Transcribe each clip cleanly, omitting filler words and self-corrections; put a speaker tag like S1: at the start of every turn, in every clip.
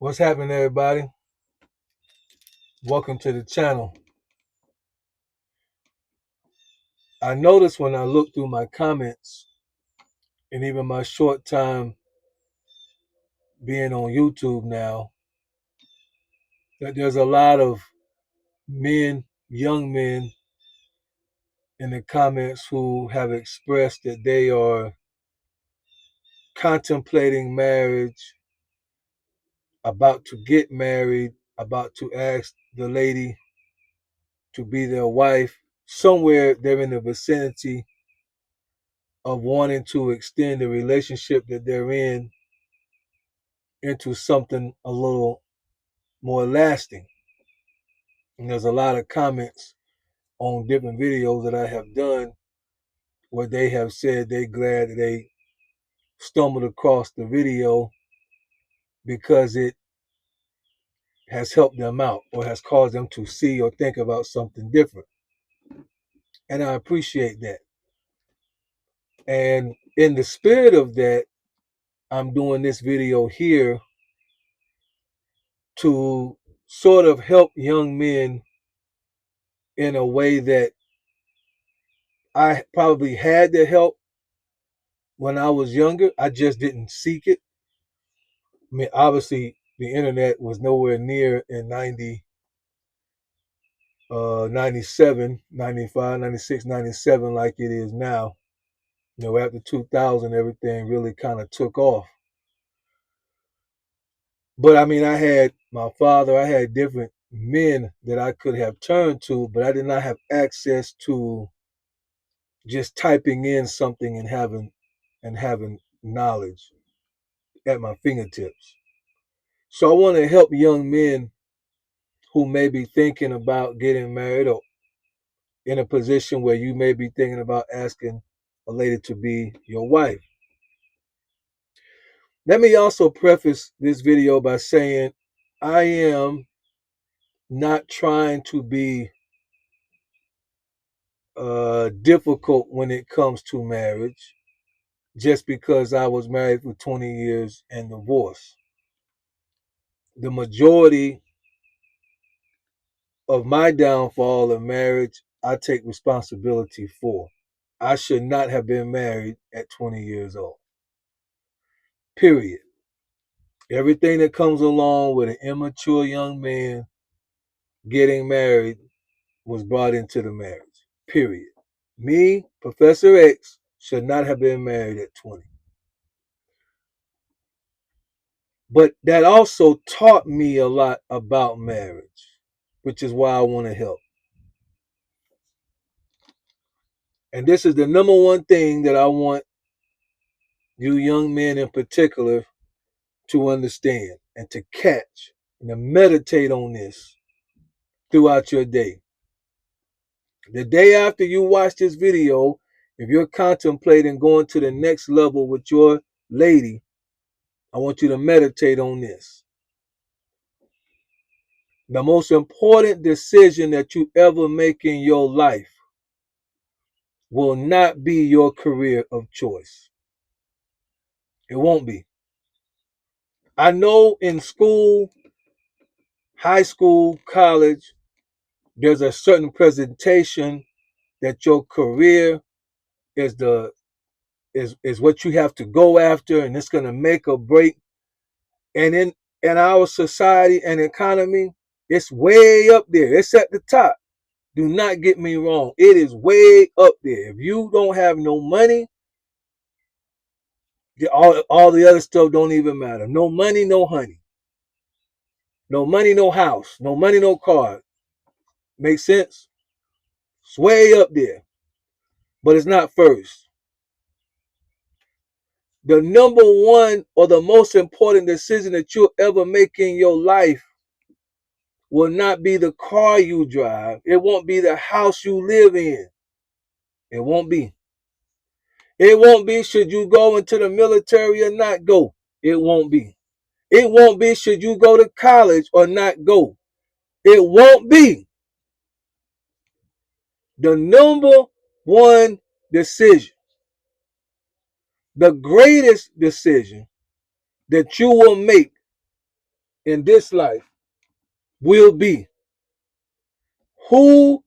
S1: What's happening, everybody? Welcome to the channel. I noticed when I look through my comments and even my short time being on YouTube now, that there's a lot of men, young men in the comments who have expressed that they are contemplating marriage, about to get married, about to ask the lady to be their wife. Somewhere they're in the vicinity of wanting to extend the relationship that they're in into something a little more lasting. And there's a lot of comments on different videos that I have done where they have said they're glad that they stumbled across the video because it has helped them out or has caused them to see or think about something different. And I appreciate that. And in the spirit of that, I'm doing this video here to sort of help young men in a way that I probably had to help when I was younger. I just didn't seek it. I mean, obviously, the internet was nowhere near in 97, 95, 96, 97 like it is now. After 2000, everything really kind of took off. But I mean, I had my father, I had different men that I could have turned to, but I did not have access to just typing in something and having knowledge at my fingertips. So I want to help young men who may be thinking about getting married or in a position where you may be thinking about asking a lady to be your wife. Let me also preface this video by saying I am not trying to be difficult when it comes to marriage just because I was married for 20 years and divorced. The majority of my downfall in marriage, I take responsibility for. I should not have been married at 20 years old. Period. Everything that comes along with an immature young man getting married was brought into the marriage. Period. Me, Professor X, should not have been married at 20. But that also taught me a lot about marriage, which is why I want to help. And this is the number one thing that I want you young men in particular to understand and to catch and to meditate on this throughout your day. The day after you watch this video, if you're contemplating going to the next level with your lady, I want you to meditate on this. The most important decision that you ever make in your life will not be your career of choice. It won't be. I know in school, high school, college, there's a certain presentation that your career is is what you have to go after, and it's going to make or break. And in our society and economy, it's way up there. It's at the top. Do not get me wrong. It is way up there. If you don't have no money, all the other stuff don't even matter. No money, no honey. No money, no house. No money, no car. Make sense? It's way up there. But it's not first. The number one or the most important decision that you'll ever make in your life will not be the car you drive. It won't be the house you live in. It won't be. It won't be should you go into the military or not go. It won't be. It won't be should you go to college or not go. It won't be. The number one decision, the greatest decision that you will make in this life will be who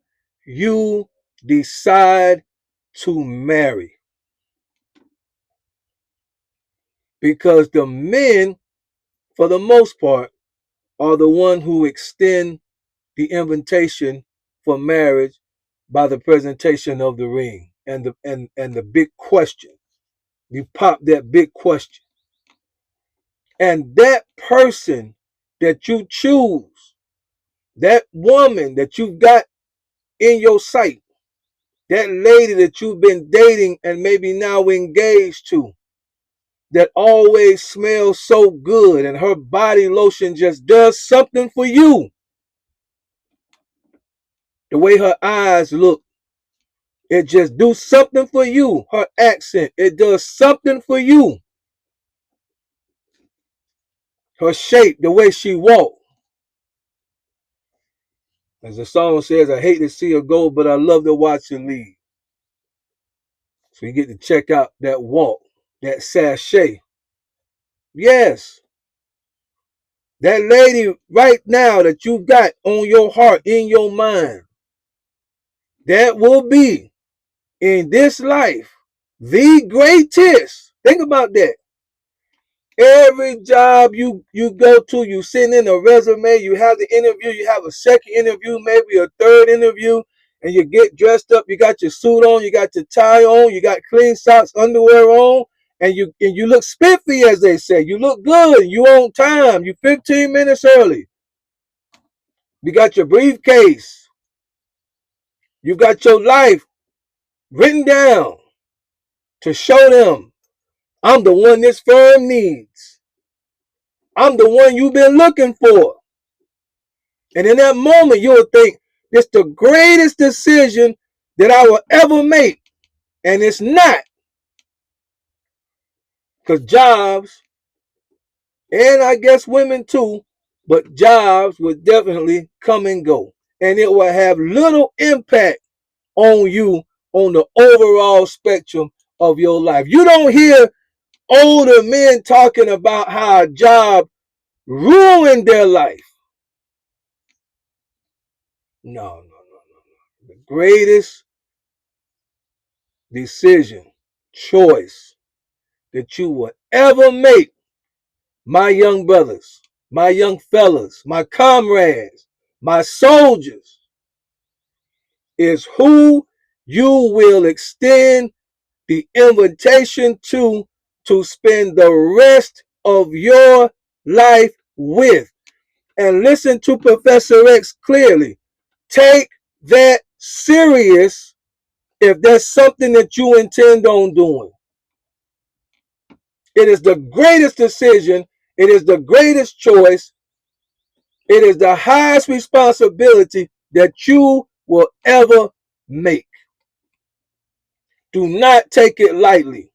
S1: you decide to marry. Because the men, for the most part, are the one who extend the invitation for marriage by the presentation of the ring and the big question. You pop that big question. And that person that you choose, that woman that you've got in your sight, that lady that you've been dating and maybe now engaged to, that always smells so good and her body lotion just does something for you. The way her eyes look, it just do something for you. Her accent, it does something for you. Her shape, the way she walk. As the song says, I hate to see her go, but I love to watch her leave. So you get to check out that walk, that sachet. Yes, that lady right now that you got on your heart, in your mind, that will be in this life the greatest. Think about that. Every job you go to, you send in a resume, you have the interview, you have a second interview, maybe a third interview, and you get dressed up, you got your suit on, you got your tie on, you got clean socks, underwear on, and you look spiffy, as they say. You look good, you on time, you 15 minutes early. You got your briefcase, you got your life written down to show them, I'm the one this firm needs. I'm the one you've been looking for. And in that moment, you'll think, it's the greatest decision that I will ever make. And it's not. Because jobs, and I guess women too, but jobs will definitely come and go. And it will have little impact on you on the overall spectrum of your life. You don't hear older men talking about how a job ruined their life. No. The greatest decision, choice that you will ever make, my young brothers, my young fellas, my comrades, my soldiers, is who you will extend the invitation to spend the rest of your life with. And listen to Professor X clearly. Take that serious if that's something that you intend on doing. It is the greatest decision. It is the greatest choice. It is the highest responsibility that you will ever make. Do not take it lightly.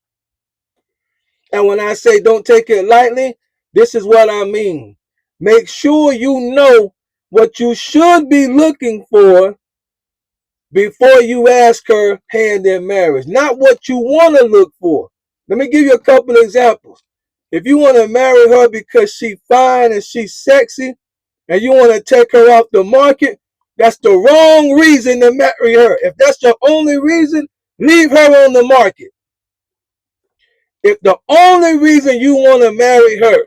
S1: And when I say don't take it lightly, this is what I mean. Make sure you know what you should be looking for before you ask her hand in marriage. Not what you want to look for. Let me give you a couple of examples. If you want to marry her because she's fine and she's sexy, and you want to take her off the market, that's the wrong reason to marry her. If that's your only reason, leave her on the market. If the only reason you want to marry her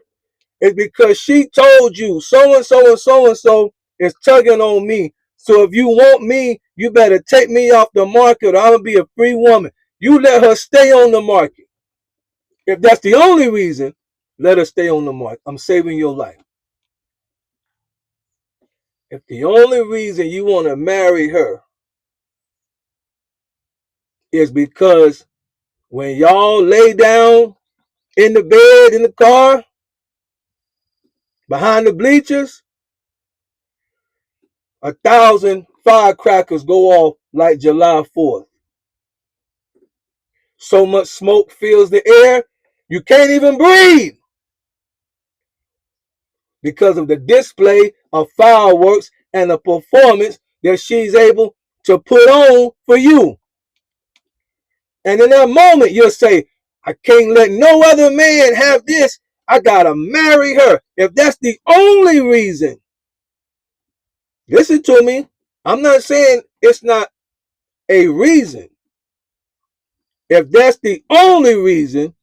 S1: is because she told you so and so and so and so is tugging on me, so if you want me, you better take me off the market or I'll be a free woman. You let her stay on the market. If that's the only reason, let her stay on the market. I'm saving your life. If the only reason you want to marry her is because when y'all lay down in the bed in the car behind the bleachers, 1,000 firecrackers go off like July 4th. So much smoke fills the air, you can't even breathe because of the display of fireworks and the performance that she's able to put on for you. And in that moment, you'll say, I can't let no other man have this. I gotta marry her. If that's the only reason, listen to me. I'm not saying it's not a reason. If that's the only reason,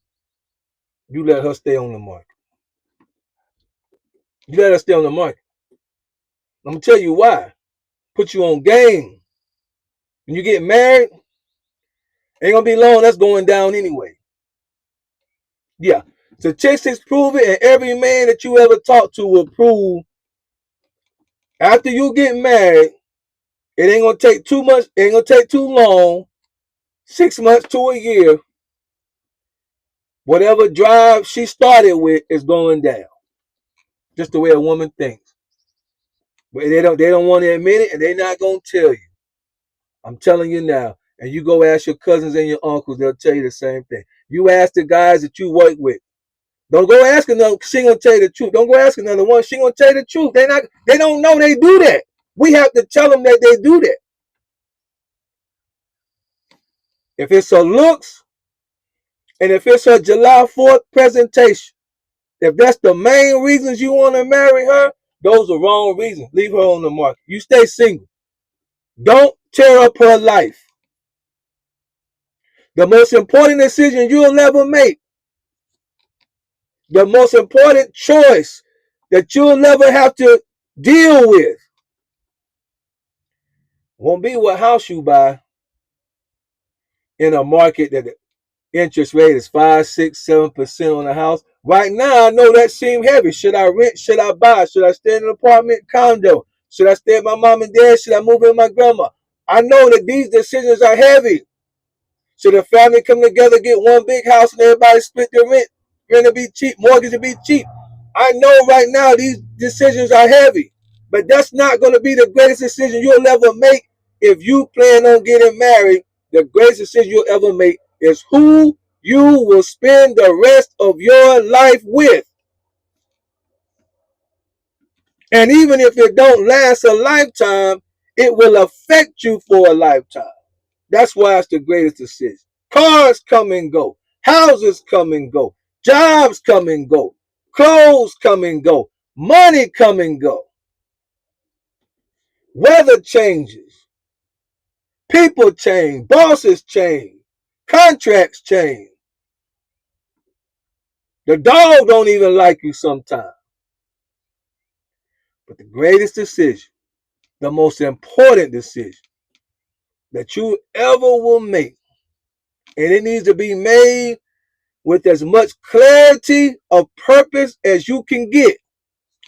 S1: you let her stay on the market. You let her stay on the market. I'm gonna tell you why. Put you on game. When you get married, ain't gonna be long. That's going down anyway. Yeah. Statistics prove it, and every man that you ever talk to will prove after you get married, it ain't gonna take too much, it ain't gonna take too long, 6 months to a year. Whatever drive she started with is going down. Just the way a woman thinks. But they don't want to admit it, and they're not gonna tell you. I'm telling you now. And you go ask your cousins and your uncles, they'll tell you the same thing. You ask the guys that you work with. Don't go ask another. She gonna tell you the truth. Don't go ask another one. She gonna tell you the truth. They don't know they do that. We have to tell them that they do that. If it's her looks, and if it's her July 4th presentation, if that's the main reasons you want to marry her, those are wrong reasons. Leave her on the market. You stay single. Don't tear up her life. The most important decision you'll ever make, the most important choice that you'll never have to deal with, won't be what house you buy in a market that the interest rate is 5, 6, 7% on the house. Right now, I know that seems heavy. Should I rent? Should I buy? Should I stay in an apartment, condo? Should I stay with my mom and dad? Should I move in with my grandma? I know that these decisions are heavy. Should a family come together, get one big house, and everybody split their rent? Rent will be cheap, mortgage will be cheap. I know right now these decisions are heavy, but that's not going to be the greatest decision you'll ever make. If you plan on getting married, the greatest decision you'll ever make is who you will spend the rest of your life with. And even if it don't last a lifetime, it will affect you for a lifetime. That's why it's the greatest decision. Cars come and go. Houses come and go. Jobs come and go. Clothes come and go. Money come and go. Weather changes. People change. Bosses change. Contracts change. The dog don't even like you sometimes. But the greatest decision, the most important decision that you ever will make, and it needs to be made with as much clarity of purpose as you can get.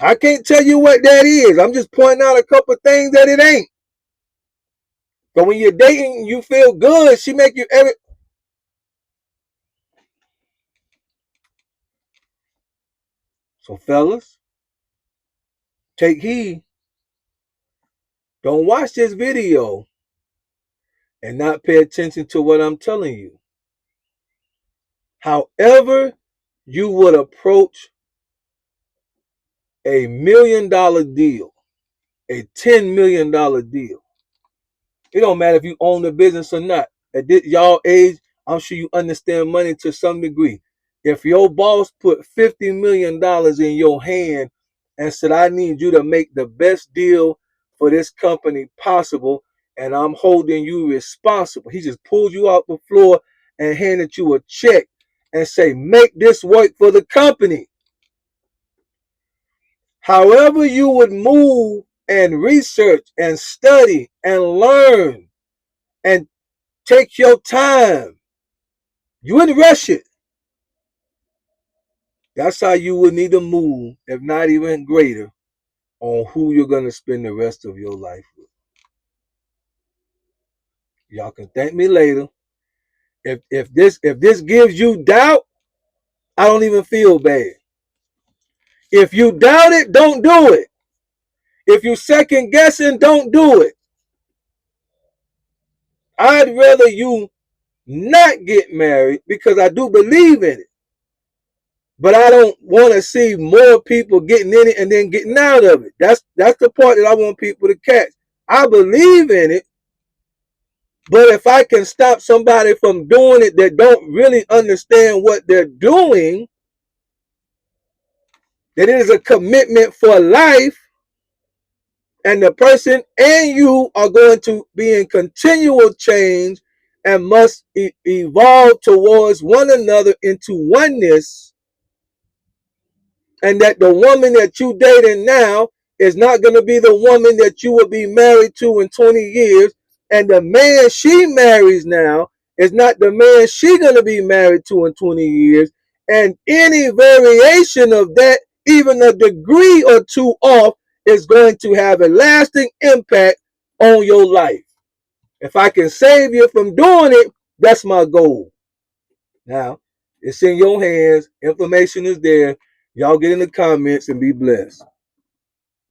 S1: I can't tell you what that is. I'm just pointing out a couple things that it ain't. But when you're dating, you feel good. She make you every. So fellas, take heed. Don't watch this video and not pay attention to what I'm telling you. However, you would approach $1 million deal, a $10 million deal. It don't matter if you own the business or not. At this, y'all age, I'm sure you understand money to some degree. If your boss put $50 million in your hand and said, I need you to make the best deal for this company possible, and I'm holding you responsible. He just pulled you off the floor and handed you a check and say, make this work for the company. However you would move and research and study and learn and take your time. You wouldn't rush it. That's how you would need to move, if not even greater, on who you're going to spend the rest of your life with. Y'all can thank me later. If this gives you doubt, I don't even feel bad. If you doubt it, don't do it. If you second guessing, don't do it. I'd rather you not get married because I do believe in it. But I don't want to see more people getting in it and then getting out of it. That's the part that I want people to catch. I believe in it, but if I can stop somebody from doing it that don't really understand what they're doing, that it is a commitment for life, and the person and you are going to be in continual change and must evolve towards one another into oneness, and that the woman that you dating now is not going to be the woman that you will be married to in 20 years, and the man she marries now is not the man she going to be married to in 20 years, and any variation of that, even a degree or two off, is going to have a lasting impact on your life. If I can save you from doing it, that's my goal. Now, it's in your hands. Information is there. Y'all get in the comments and be blessed.